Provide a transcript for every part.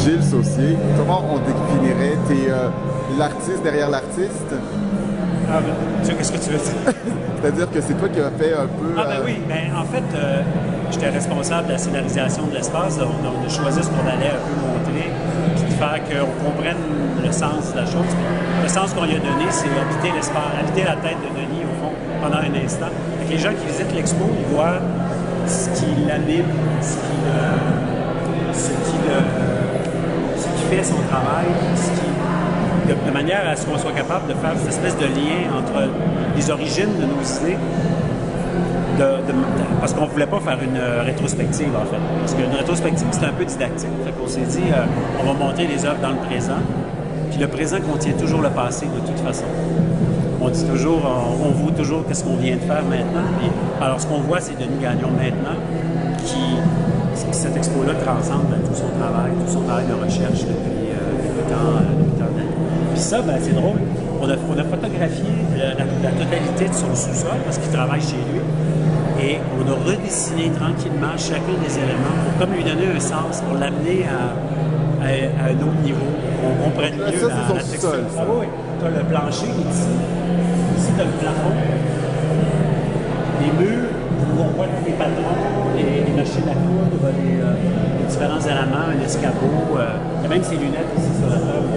Gilles Saucier, comment on définirait? T'es l'artiste derrière l'artiste? Ah, ben, tu sais, qu'est-ce que tu veux dire? C'est-à-dire que c'est toi qui as fait un peu... Ah, ben oui, mais en fait, j'étais responsable de la scénarisation de l'espace. On a choisi ce qu'on allait un peu montrer, puis de faire qu'on comprenne le sens de la chose. Le sens qu'on lui a donné, c'est habiter l'espace, habiter la tête de Denis, au fond, pendant un instant. Fait que les gens qui visitent l'expo, ils voient ce qui l'anime, ce qui fait son travail, de manière à ce qu'on soit capable de faire cette espèce de lien entre les origines de nos idées, parce qu'on ne voulait pas faire une rétrospective, en fait. Parce qu'une rétrospective, c'est un peu didactique. Fait qu'on s'est dit, on va montrer les œuvres dans le présent, puis le présent contient toujours le passé, de toute façon. On dit toujours, on voit toujours qu'est-ce qu'on vient de faire maintenant. Puis, alors, ce qu'on voit, c'est Denis Gagnon maintenant, qui cette expo-là transcende tout son travail de recherche depuis tant d'années. Puis ça, ben, c'est drôle. On a photographié la totalité de son sous-sol parce qu'il travaille chez lui. Et on a redessiné tranquillement chacun des éléments pour comme lui donner un sens, pour l'amener à un autre niveau. On comprenne mieux ça, la texture. Ah oui, tu as le plancher qui est ici. Ici, tu as le plafond. Les murs, où on voit les patrons, les machines à coudre, les différents éléments, un escabeau. Il y a même ses lunettes ici sur la table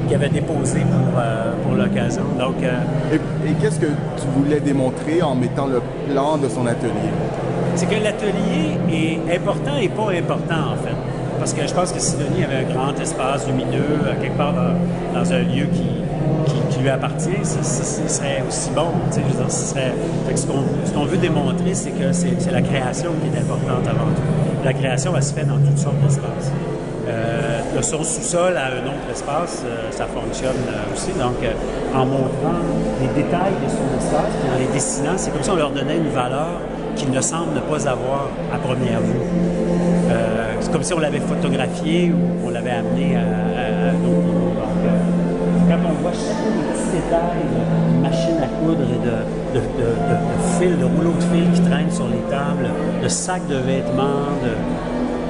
qu'il avait déposées pour l'occasion. Donc, Et qu'est-ce que tu voulais démontrer en mettant le plan de son atelier? C'est que l'atelier est important et pas important, en fait. Parce que je pense que si Denis avait un grand espace lumineux, quelque part dans un lieu qui lui appartient, ça serait aussi bon. Je veux dire, ce qu'on veut démontrer, c'est que c'est la création qui est importante avant tout. La création, elle se fait dans toutes sortes d'espaces. Son sous-sol à un autre espace, ça fonctionne aussi. Donc, en montrant les détails de son espace, puis en les dessinant, c'est comme si on leur donnait une valeur qu'ils ne semblent ne pas avoir à première vue. C'est comme si on l'avait photographié ou on l'avait amené à un autre niveau. Donc, quand on voit chacun des petits détails de machines à coudre et de fils, de rouleaux de fil qui traînent sur les tables, de sacs de vêtements,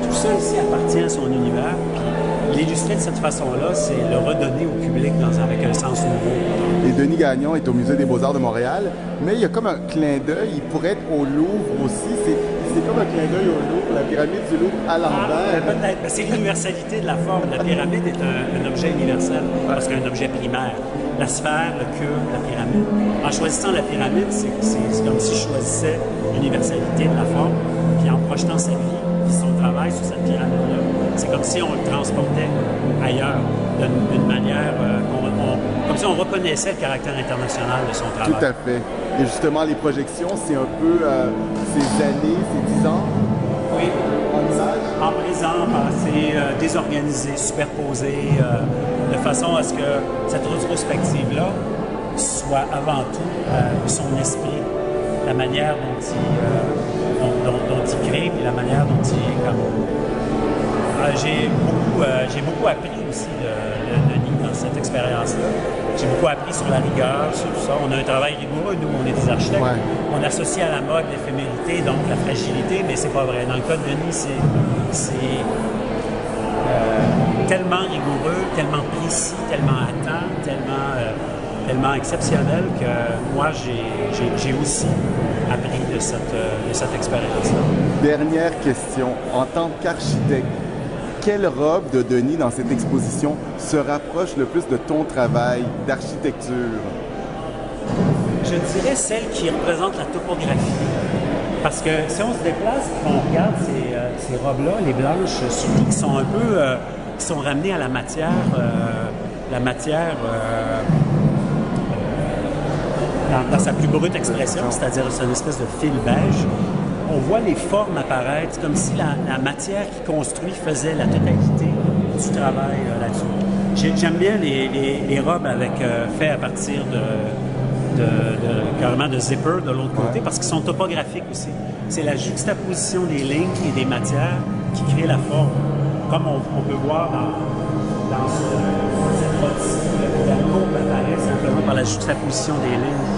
tout ça ici appartient à son univers. Puis l'illustrer de cette façon-là, c'est le redonner au public avec un sens nouveau. Et Denis Gagnon est au Musée des Beaux-Arts de Montréal, mais il y a comme un clin d'œil, il pourrait être au Louvre aussi. C'est comme un clin d'œil au Louvre, la pyramide du Louvre à l'envers. Peut-être. C'est l'universalité de la forme. La pyramide est un objet universel, parce qu'un objet primaire. La sphère, le cube, la pyramide. En choisissant la pyramide, c'est comme si je choisissais l'universalité de la forme, puis en projetant sa vie et son travail sur cette pyramide-là, c'est comme si on le transportait ailleurs, d'une manière comme si on reconnaissait le caractère international de son travail. Tout à fait. Et justement, les projections, c'est un peu ces années, ces 10 ans. Oui. En image. En présent, en passé, désorganisé, superposé, de façon à ce que cette rétrospective-là soit avant tout son esprit, la manière dont il crée, puis la manière dont il est comme... J'ai beaucoup appris aussi de Denis dans cette expérience-là. J'ai beaucoup appris sur la rigueur, sur tout ça. On a un travail rigoureux, nous, on est des architectes. Ouais. On associe à la mode l'éphémérité, donc la fragilité, mais c'est pas vrai. Dans le cas de Denis, c'est tellement rigoureux, tellement précis, tellement à temps, tellement exceptionnel que moi, j'ai aussi appris de cette expérience-là. Dernière question. En tant qu'architecte, quelle robe de Denis dans cette exposition se rapproche le plus de ton travail d'architecture? Je dirais celle qui représente la topographie. Parce que si on se déplace et qu'on regarde ces robes-là, les blanches, surtout qui sont un peu... qui sont ramenées à la matière dans sa plus brute expression, c'est-à-dire c'est une espèce de fil beige. On voit les formes apparaître comme si la matière qui construit faisait la totalité du travail là-dessus. J'aime bien les robes faites à partir carrément de zipper de l'autre côté parce qu'ils sont topographiques aussi. C'est la juxtaposition des lignes et des matières qui crée la forme. Comme on peut voir dans cette robe-ci, la courbe apparaît simplement par la juxtaposition des lignes.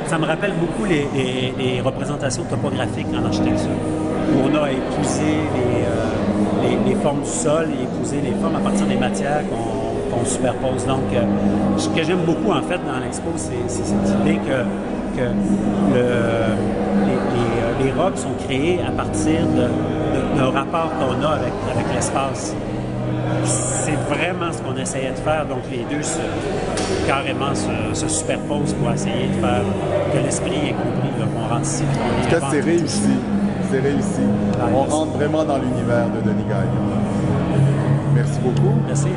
Ça me rappelle beaucoup les représentations topographiques en architecture, où on a épousé les formes du sol et épouser les formes à partir des matières qu'on superpose. Donc, ce que j'aime beaucoup, en fait, dans l'expo, c'est cette idée que les robes sont créées à partir d'un rapport qu'on a avec l'espace. C'est vraiment ce qu'on essayait de faire. Donc, les deux carrément se superposent pour essayer de faire que l'esprit est compris, qu'on rentre ici. En tout cas, c'est réussi. C'est réussi. On rentre vraiment dans l'univers de Denis Gagnon. Merci beaucoup. Merci.